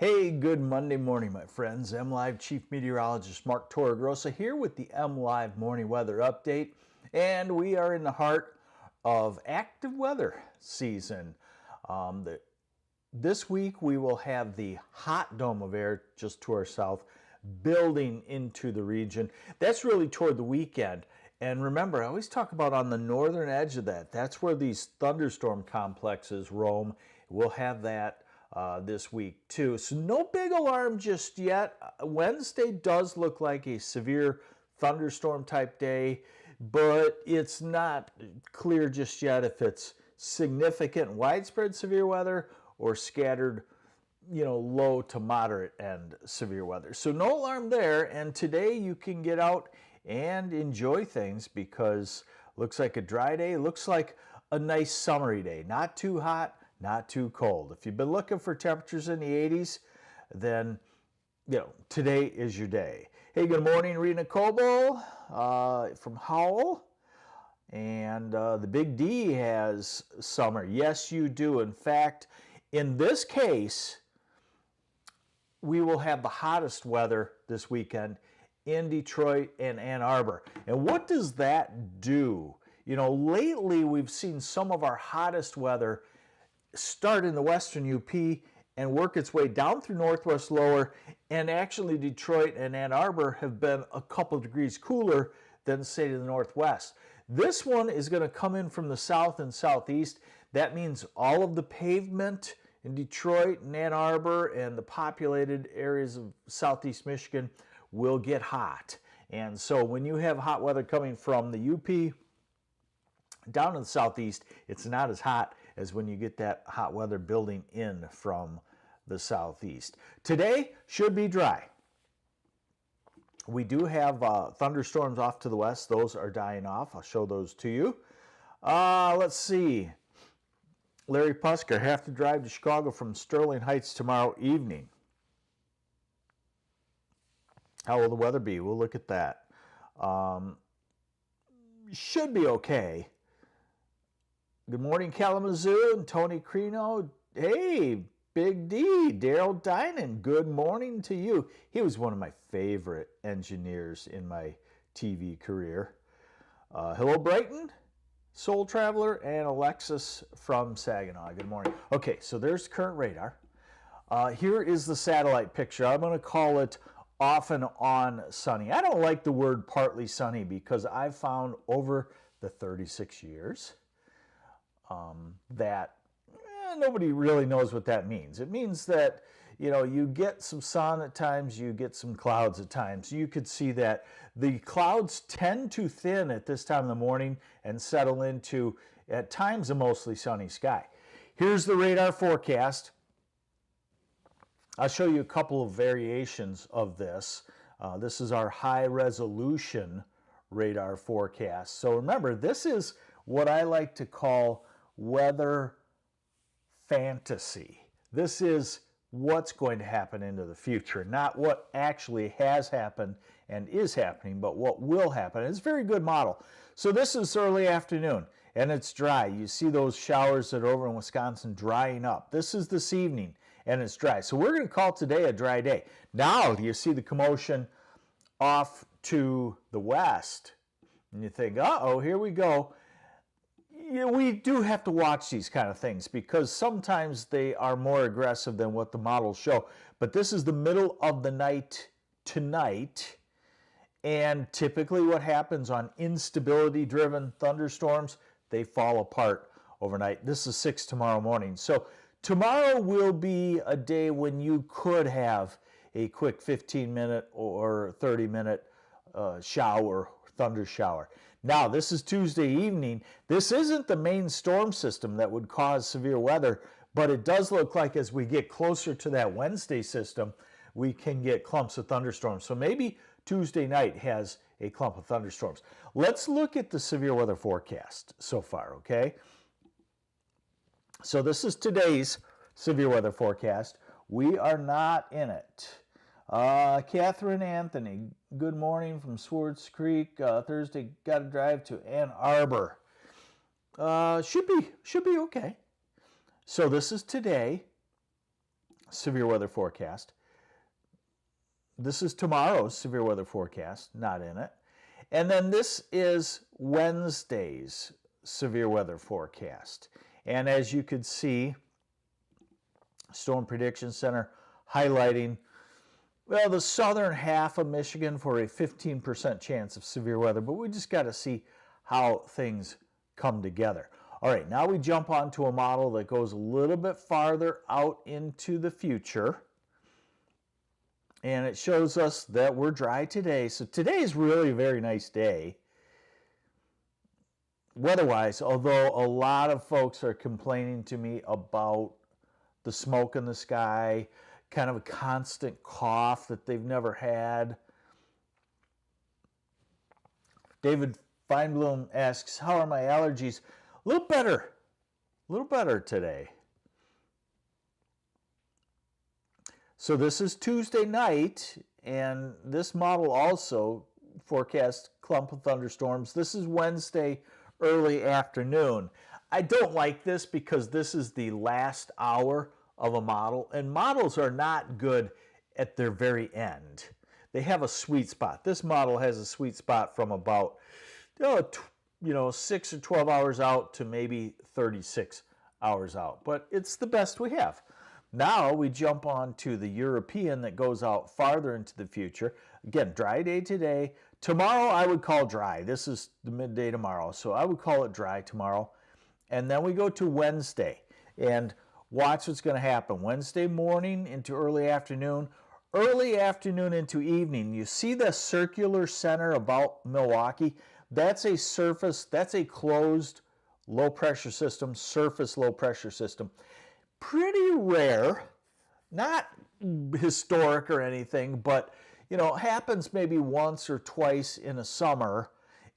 Hey, good Monday morning, my friends. MLive Chief Meteorologist Mark Torregrossa here with the MLive Morning Weather Update. And we are in the heart of active weather season. This week we will have the hot dome of air just to our south building into the region. That's really toward the weekend. And remember, I always talk about on the northern edge of that. That's where these thunderstorm complexes roam. We'll have that this week too. So no big alarm just yet. Wednesday does look like a severe thunderstorm type day, but it's not clear just yet if it's significant widespread severe weather or scattered, low to moderate and severe weather. So no alarm there. And today you can get out and enjoy things because looks like a dry day, looks like a nice summery day, not too hot, not too cold. If you've been looking for temperatures in the 80s, then today is your day. Hey, good morning, Rena Coble from Howell. And the Big D has summer. Yes, you do. In fact, in this case, we will have the hottest weather this weekend in Detroit and Ann Arbor. And what does that do? Lately we've seen some of our hottest weather start in the western UP and work its way down through northwest lower, and actually Detroit and Ann Arbor have been a couple degrees cooler than say to the northwest. This one is going to come in from the south and southeast. That means all of the pavement in Detroit and Ann Arbor and the populated areas of southeast Michigan will get hot. And so when you have hot weather coming from the UP down to the southeast, it's not as hot as when you get that hot weather building in from the southeast. Today should be dry. We do have thunderstorms off to the west. Those are dying off. I'll show those to you. Let's see. Larry Pusker, have to drive to Chicago from Sterling Heights tomorrow evening. How will the weather be? We'll look at that. Should be okay. Good morning, Kalamazoo and Tony Crino. Hey, Big D, Daryl Dinan, good morning to you. He was one of my favorite engineers in my TV career. Hello, Brighton, Soul Traveler, and Alexis from Saginaw. Good morning. Okay, so there's current radar. Here is the satellite picture. I'm going to call it off and on sunny. I don't like the word partly sunny because I've found over the 36 years that nobody really knows what that means. It means that, you get some sun at times, you get some clouds at times. You could see that the clouds tend to thin at this time of the morning and settle into, at times, a mostly sunny sky. Here's the radar forecast. I'll show you a couple of variations of this. This is our high resolution radar forecast. So remember, this is what I like to call weather fantasy. This is what's going to happen into the future, not what actually has happened and is happening, but what will happen. It's a very good model. So this is early afternoon and it's dry. You see those showers that are over in Wisconsin drying up. This is this evening and it's dry. So we're going to call today a dry day. Now you see the commotion off to the west and you think, uh-oh, here we go. We do have to watch these kind of things because sometimes they are more aggressive than what the models show. But this is the middle of the night tonight. And typically what happens on instability-driven thunderstorms, they fall apart overnight. This is 6 tomorrow morning. So tomorrow will be a day when you could have a quick 15-minute or 30-minute shower, thunder shower. Now, this is Tuesday evening. This isn't the main storm system that would cause severe weather, but it does look like as we get closer to that Wednesday system, we can get clumps of thunderstorms. So maybe Tuesday night has a clump of thunderstorms. Let's look at the severe weather forecast so far, okay? So this is today's severe weather forecast. We are not in it. Catherine Anthony, good morning from Swartz Creek. Thursday, got to drive to Ann Arbor. Should be okay. So this is today. severe weather forecast. This is tomorrow's severe weather forecast, not in it. And then this is Wednesday's severe weather forecast. And as you can see, Storm Prediction Center highlighting, well, the southern half of Michigan for a 15% chance of severe weather, but we just got to see how things come together. All right, now we jump onto a model that goes a little bit farther out into the future, and it shows us that we're dry today. So today is really a very nice day weather-wise, although a lot of folks are complaining to me about the smoke in the sky, kind of a constant cough that they've never had. David Feinblum asks, how are my allergies? A little better today. So this is Tuesday night, and this model also forecasts clump of thunderstorms. This is Wednesday early afternoon. I don't like this because this is the last hour of a model, and models are not good at their very end. They have a sweet spot. This model has a sweet spot from about 6 or 12 hours out to maybe 36 hours out, but it's the best we have. Now we jump on to the European that goes out farther into the future. Again, dry day today. Tomorrow I would call dry. This is the midday tomorrow, so I would call it dry tomorrow. And then we go to Wednesday, and watch what's going to happen. Wednesday morning into early afternoon into evening. You see the circular center about Milwaukee? That's a surface, that's a closed low pressure system, surface low pressure system. Pretty rare, not historic or anything, but happens maybe once or twice in a summer,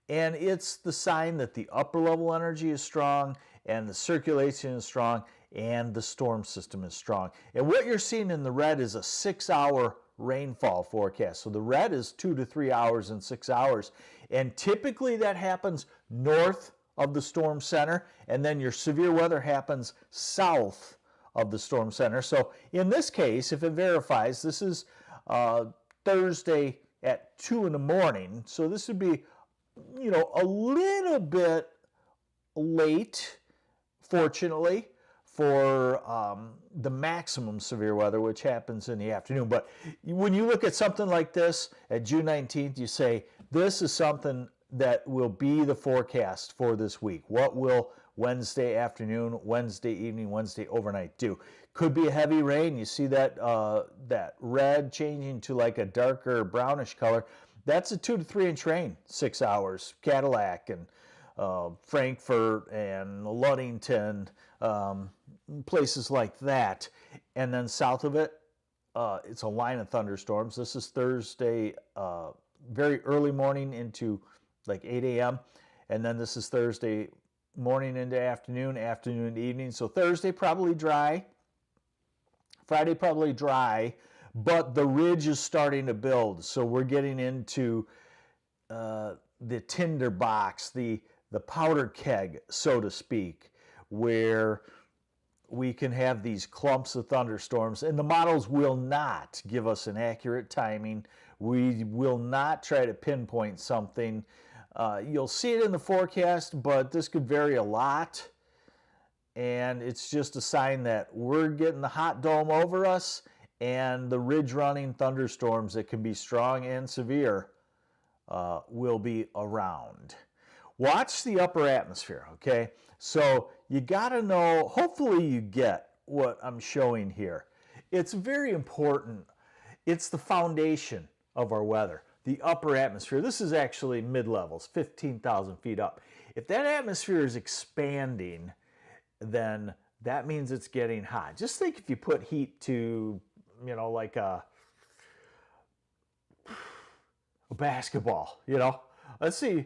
and it's the sign that the upper level energy is strong and the circulation is strong and the storm system is strong. And what you're seeing in the red is a 6-hour rainfall forecast. So the red is 2 to 3 hours and 6 hours. And typically that happens north of the storm center, and then your severe weather happens south of the storm center. So in this case, if it verifies, this is Thursday at 2 in the morning. So this would be, a little bit late, fortunately, for the maximum severe weather, which happens in the afternoon. But when you look at something like this at June 19th, you say, this is something that will be the forecast for this week. What will Wednesday afternoon, Wednesday evening, Wednesday overnight do? Could be a heavy rain. You see that that red changing to like a darker brownish color. That's a 2 to 3 inch rain, 6 hours. Cadillac and Frankfurt and Ludington, places like that. And then south of it, it's a line of thunderstorms. This is Thursday, very early morning into like 8 a.m. And then this is Thursday morning into afternoon, afternoon to evening. So Thursday probably dry, Friday probably dry, but the ridge is starting to build. So we're getting into the tinder box, the powder keg, so to speak, where we can have these clumps of thunderstorms, and the models will not give us an accurate timing. We will not try to pinpoint something. You'll see it in the forecast, but this could vary a lot, and it's just a sign that we're getting the hot dome over us, and the ridge running thunderstorms that can be strong and severe will be around. Watch the upper atmosphere, okay? So you got to know, hopefully you get what I'm showing here. It's very important. It's the foundation of our weather, the upper atmosphere. This is actually mid-levels, 15,000 feet up. If that atmosphere is expanding, then that means it's getting hot. Just think if you put heat to, like a basketball, Let's see,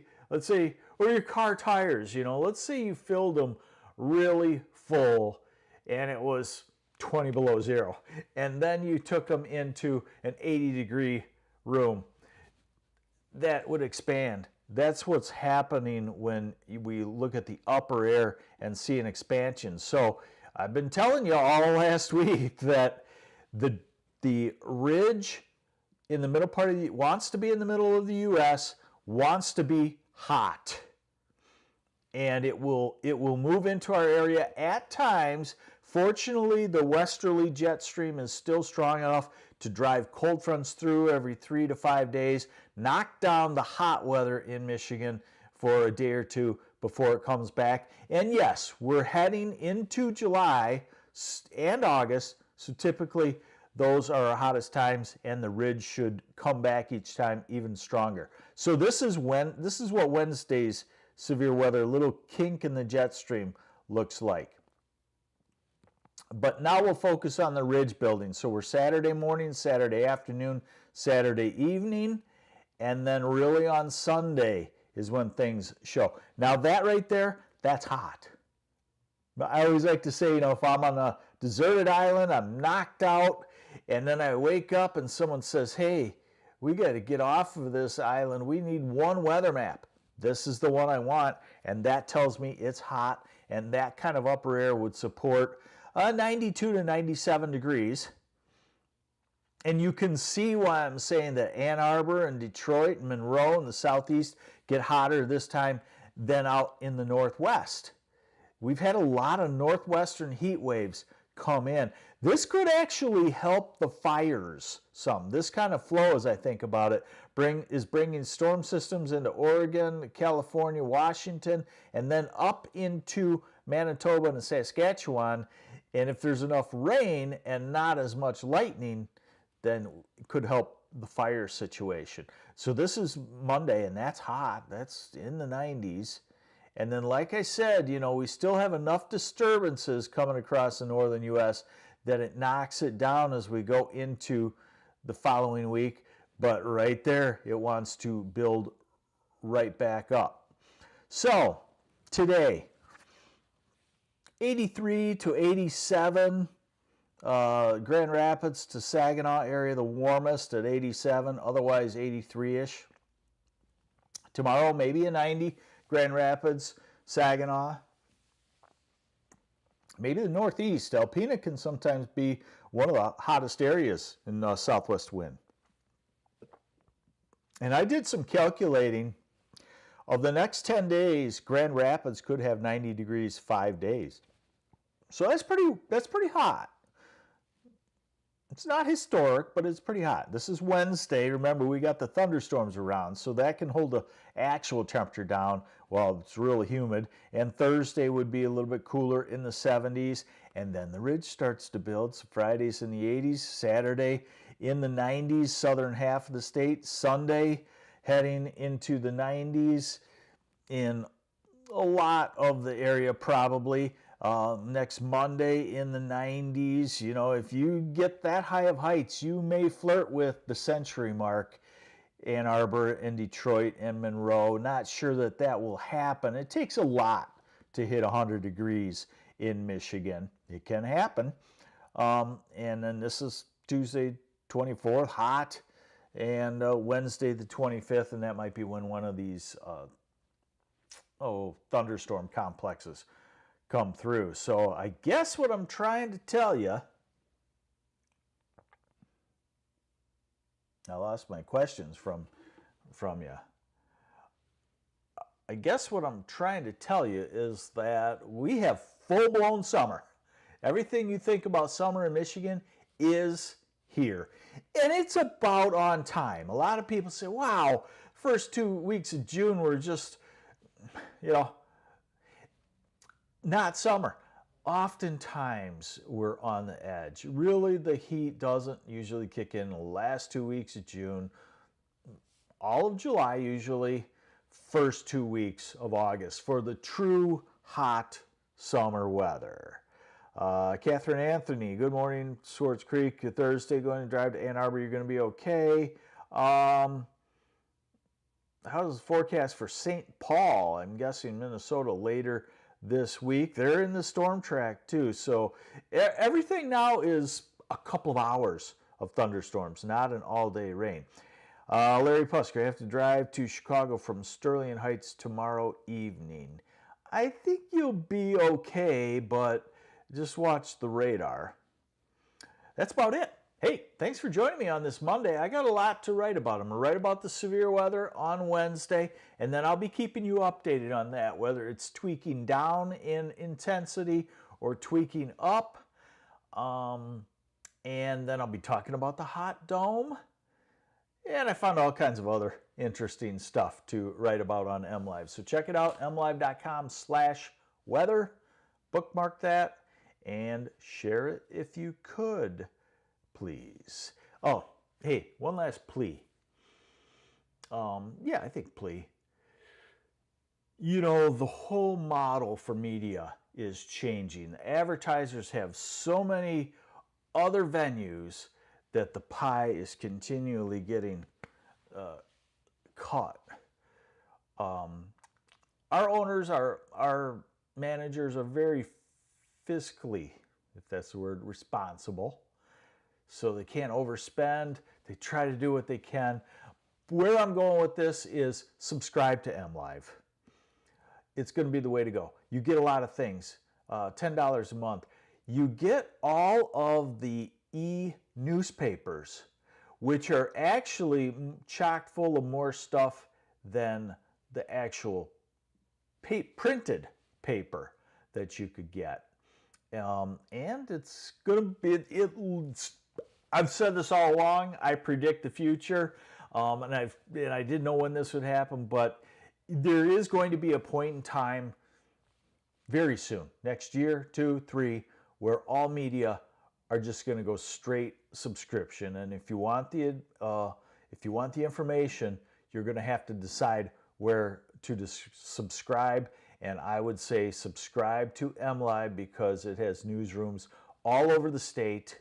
or your car tires, let's say you filled them really full and it was 20 below zero, and then you took them into an 80-degree room. That would expand. That's what's happening when we look at the upper air and see an expansion. So I've been telling you all last week that The ridge in the middle part of wants to be in the middle of the U.S., wants to be hot. And it will move into our area at times. Fortunately, the westerly jet stream is still strong enough to drive cold fronts through every 3 to 5 days, knock down the hot weather in Michigan for a day or two before it comes back. And yes, we're heading into July and August, so typically those are our hottest times, and the ridge should come back each time even stronger. So this is what Wednesday's severe weather, little kink in the jet stream, looks like. But now we'll focus on the ridge building. So we're Saturday morning, Saturday afternoon, Saturday evening, and then really on Sunday is when things show. Now that right there, that's hot. But I always like to say, if I'm on a deserted island, I'm knocked out, and then I wake up and someone says, hey, we got to get off of this island. We need one weather map. This is the one I want, and that tells me it's hot, and that kind of upper air would support 92 to 97 degrees. And you can see why I'm saying that Ann Arbor and Detroit and Monroe in the southeast get hotter this time than out in the northwest. We've had a lot of northwestern heat waves come in. This could actually help the fires some. This kind of flow, as I think about it, is bringing storm systems into Oregon, California, Washington, and then up into Manitoba and Saskatchewan. And if there's enough rain and not as much lightning, then it could help the fire situation. So this is Monday, and that's hot. That's in the 90s. And then, like I said, we still have enough disturbances coming across the northern U.S. that it knocks it down as we go into the following week. But right there, it wants to build right back up. So today, 83 to 87, Grand Rapids to Saginaw area, the warmest at 87, otherwise 83-ish. Tomorrow, maybe a 90, Grand Rapids, Saginaw. Maybe the Northeast. Alpena can sometimes be one of the hottest areas in southwest wind. And I did some calculating. Of the next 10 days, Grand Rapids could have 90 degrees 5 days. So that's pretty hot. It's not historic, but it's pretty hot. This is Wednesday. Remember, we got the thunderstorms around, so that can hold the actual temperature down while it's really humid. And Thursday would be a little bit cooler in the 70s, and then the ridge starts to build. So Friday's in the 80s, Saturday in the 90s, southern half of the state. Sunday heading into the 90s in a lot of the area probably. Next Monday in the 90s. If you get that high of heights, you may flirt with the century mark. Ann Arbor and Detroit and Monroe. Not sure that will happen. It takes a lot to hit 100 degrees in Michigan. It can happen. And then this is Tuesday 24th, hot, and Wednesday the 25th, and that might be when one of these thunderstorm complexes come through. So I guess what I'm trying to tell you, I lost my questions from you. I guess what I'm trying to tell you is that we have full-blown summer. Everything you think about summer in Michigan is here. And it's about on time. A lot of people say, wow, first 2 weeks of June were just, not summer. Oftentimes we're on the edge. Really, the heat doesn't usually kick in the last 2 weeks of June, all of July usually, first 2 weeks of August for the true hot summer weather. Catherine Anthony, good morning, Swartz Creek. Thursday, going to drive to Ann Arbor. You're going to be okay. How does the forecast for St. Paul? I'm guessing Minnesota later this week. They're in the storm track too. So everything now is a couple of hours of thunderstorms, not an all-day rain. Larry Pusker, I have to drive to Chicago from Sterling Heights tomorrow evening. I think you'll be okay, but just watch the radar. That's about it. Hey, thanks for joining me on this Monday. I got a lot to write about. I'm going to write about the severe weather on Wednesday, and then I'll be keeping you updated on that, whether it's tweaking down in intensity or tweaking up. And then I'll be talking about the hot dome. And I found all kinds of other interesting stuff to write about on MLive. So check it out, mlive.com/weather. Bookmark that and share it if you could, please. Oh, hey, one last plea. I think plea. You know, the whole model for media is changing. The advertisers have so many other venues that the pie is continually getting caught. Our owners, our managers are very fiscally, if that's the word, responsible. So they can't overspend. They try to do what they can. Where I'm going with this is subscribe to MLive. It's going to be the way to go. You get a lot of things. $10 a month. You get all of the e-newspapers, which are actually chock full of more stuff than the actual printed paper that you could get. And it's going to be, I've said this all along, I predict the future, and I didn't know when this would happen, but there is going to be a point in time very soon, next year, 2, 3, where all media are just going to go straight subscription. And if you want the information, you're going to have to decide where to subscribe. And I would say subscribe to MLive because it has newsrooms all over the state.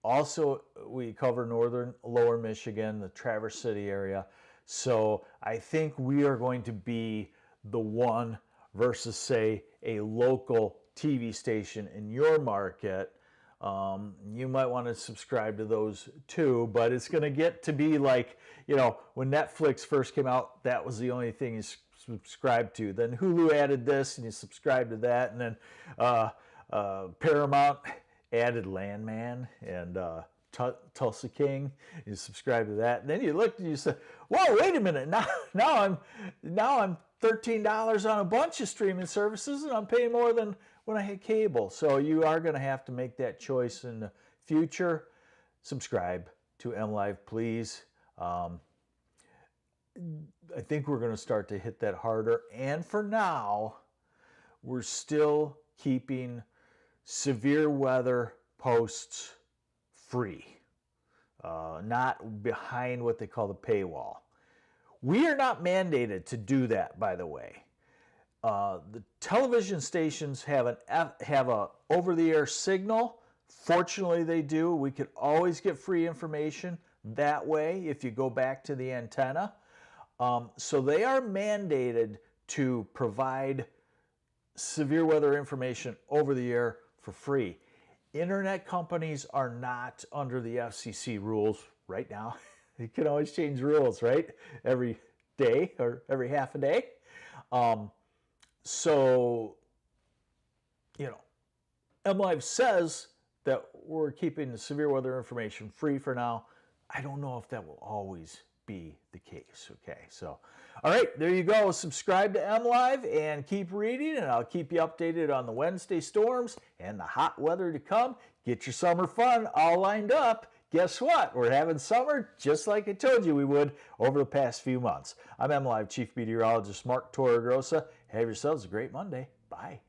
Also, we cover northern lower Michigan, the Traverse City area. So I think we are going to be the one versus, say, a local TV station in your market. You might want to subscribe to those too, but it's going to get to be like, you know, when Netflix first came out, that was the only thing you subscribed to. Then Hulu added this and you subscribe to that. And then Paramount added Landman and Tulsa King. You subscribe to that. And then you looked and you said, whoa, wait a minute. Now I'm $13 on a bunch of streaming services and I'm paying more than when I had cable. So you are going to have to make that choice in the future. Subscribe to MLive, please. I think we're going to start to hit that harder. And for now, we're still keeping severe weather posts free, not behind what they call the paywall. We are not mandated to do that, by the way. The television stations have a over-the-air signal. Fortunately, they do. We could always get free information that way if you go back to the antenna. So they are mandated to provide severe weather information over the air for free. Internet companies are not under the FCC rules right now. You can always change rules, right? Every day or every half a day. So, you know, MLive says that we're keeping the severe weather information free for now. I don't know if that will always be the case. Okay, so, all right, there you go. Subscribe to MLive and keep reading, and I'll keep you updated on the Wednesday storms and the hot weather to come. Get your summer fun all lined up. Guess what? We're having summer just like I told you we would over the past few months. I'm MLive Chief Meteorologist Mark Torregrossa. Have yourselves a great Monday. Bye.